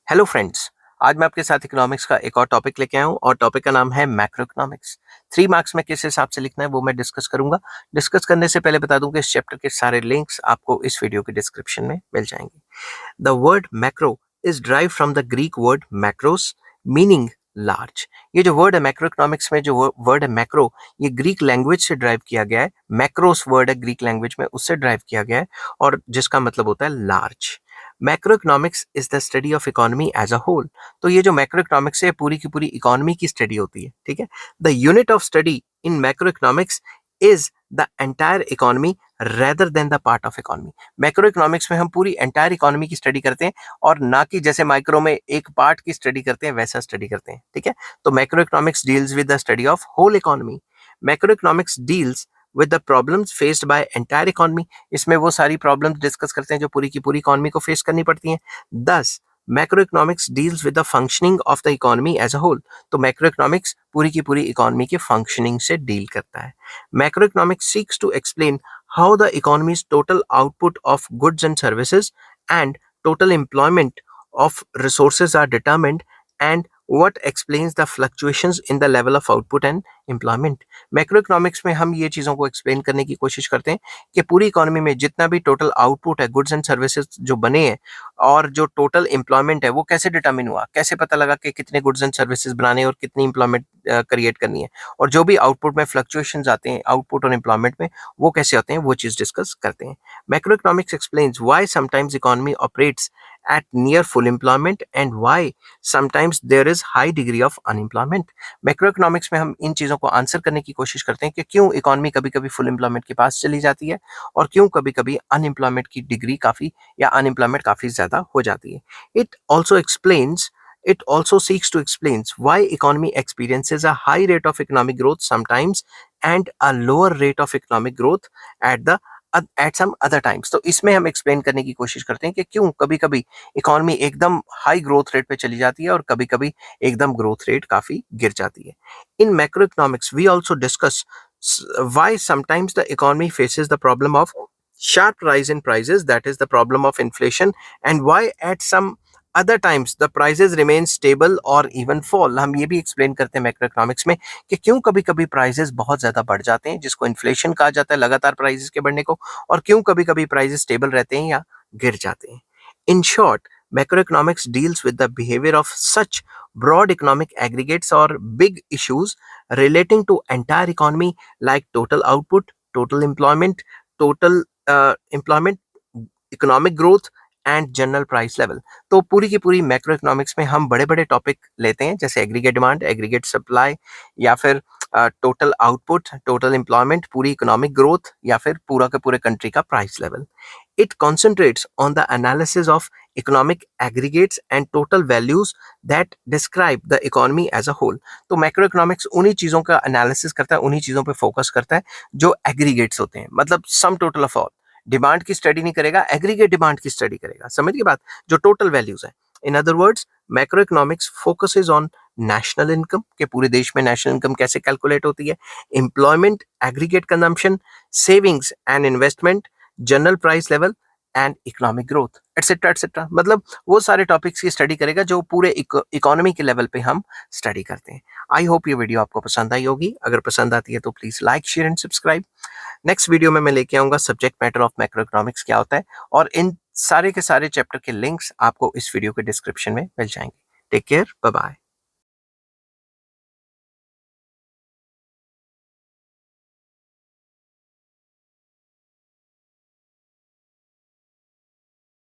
Hello friends. आज मैं आपके साथ इकोनॉमिक्स का एक और टॉपिक लेके आया हूँ और टॉपिक का नाम है मैक्रो इकोनॉमिक्स। 3 मार्क्स में किस हिसाब से लिखना है वो मैं डिस्कस करूंगा। डिस्कस करने से पहले बता दूं कि इस चैप्टर के सारे लिंक्स आपको इस वीडियो के डिस्क्रिप्शन में मिल जाएंगे। The word macro is drive from the Greek word macros meaning large. ये जो वर्ड है मैक्रो इकोनॉमिक्स में, जो वर्ड है मैक्रो, ये ग्रीक लैंग्वेज से ड्राइव किया गया है। मैक्रोस वर्ड है ग्रीक लैंग्वेज में, उससे ड्राइव किया गया है और जिसका मतलब होता है large. Macro economics is the study of economy as a whole. तो ये जो मैक्रो इकोनॉमिक्स है पूरी की पूरी इकोनॉमी की स्टडी होती है, ठीक है। The unit of study in macro economics is the entire economy rather than the part of economy. Macro economics में हम पूरी एंटायर इकोनॉमी की स्टडी करते हैं और ना कि जैसे माइक्रो में एक पार्ट की स्टडी करते हैं वैसा स्टडी करते हैं, ठीक है। तो macro economics deals with the study of whole economy. Macro economics deals with the problems faced by entire economy. इसमें वो सारी प्रॉब्लम्स डिस्कस करते हैं जो पूरी की पूरी इकोनॉमी को फेस करनी पड़ती हैं। Thus macro economics deals with the functioning of the economy as a whole. तो मैक्रो इकोनॉमिक्स पूरी की पूरी इकोनॉमी के फंक्शनिंग से डील करता है। Macro economics seeks to explain how the economy's total output of goods and services and total employment of resources are determined and what explains the fluctuations in the level of output and employment। Macro economics में हम ये चीज़ों को explain करने की कोशिश करते हैं कि पूरी इकोनॉमी में जितना भी टोटल आउटपुट है, गुड्स एंड सर्विसेज जो बने हैं और जो टोटल एम्प्लॉयमेंट है वो कैसे डिटर्मिन हुआ, कैसे पता लगा कि कितने गुड्स एंड सर्विसेज बनाने और कितनी एम्प्लॉयमेंट क्रिएट करनी है, और जो भी आउटपुट में फ्लक्चुएशंस आते हैं आउटपुट और एम्प्लॉयमेंट में वो कैसे होते हैं, वो चीज़ डिस्कस करते हैं। Macro economics explains why sometimes economy operates at near full employment and why sometimes there is high degree of unemployment। Macro economics में हम इन चीज़ों को आंसर करने की कोशिश करते हैं कि क्यों इकोनॉमी कभी कभी फुल एम्प्लॉयमेंट के पास चली जाती है और क्यों कभी कभी अनएम्प्लॉयमेंट की डिग्री काफ़ी या अनएम्प्लॉयमेंट काफ़ी ज़्यादा हो जाती है। It also seeks to explain why economy experiences a high rate of economic growth sometimes and a lower rate of economic growth at some other times। तो इसमें हम एक्सप्लेन करने की कोशिश करते हैं कि क्यों कभी कभी इकोनॉमी एकदम हाई ग्रोथ रेट पे चली जाती है और कभी कभी एकदम ग्रोथ रेट काफी गिर जाती है। In macro economics we also discuss why sometimes the economy faces the problem of sharp rise in prices, that is the problem of inflation, and why at some other times the prices remain stable or even fall। हम ये भी explain करते हैं macro economics में कि क्यों कभी कभी प्राइसेस बहुत ज़्यादा बढ़ जाते हैं जिसको इन्फ्लेशन कहा जाता है, लगातार प्राइसेस के बढ़ने को, और क्यों कभी कभी प्राइसेस स्टेबल रहते हैं या गिर जाते हैं। In short macroeconomics deals with the behavior of such broad economic aggregates or big issues relating to entire economy like total output, total employment, economic growth and general price level. तो पूरी की पूरी मैक्रो इकोनॉमिक्स में हम बड़े बड़े topic लेते हैं जैसे एग्रीगेट डिमांड, एग्रीगेट सप्लाई, या फिर टोटल आउटपुट, टोटल एम्प्लॉयमेंट, पूरी इकोनॉमिक ग्रोथ, या फिर पूरा के पूरे कंट्री का price level. It concentrates on the analysis of economic aggregates and total values that describe the economy as a whole. तो मैक्रो इकोनॉमिक्स उन्हीं चीज़ों का एनालिसिस करता है, उन्हीं चीज़ों पे फोकस करता है जो एग्रीगेट्स होते हैं, मतलब sum total of all. Demand की स्टडी नहीं करेगा, एग्रीगेट डिमांड की स्टडी करेगा, समझ की बात, जो टोटल वैल्यूज है। In other words macro economics focuses on national income, के पूरे देश में नेशनल इनकम कैसे कैलकुलेट होती है, employment, aggregate consumption, savings and investment, general price level and economic growth, etcetera etcetera. मतलब वो सारे टॉपिक्स की स्टडी करेगा जो पूरे इकोनॉमी के लेवल पे हम स्टडी करते हैं। आई होप ये वीडियो आपको पसंद आई होगी। अगर पसंद आती है तो please like, share and subscribe. Next video में मैं लेके आऊंगा subject matter of macro economics क्या होता है, और इन सारे के सारे चैप्टर के लिंक्स आपको इस वीडियो के डिस्क्रिप्शन में मिल जाएंगे। Take care, bye bye.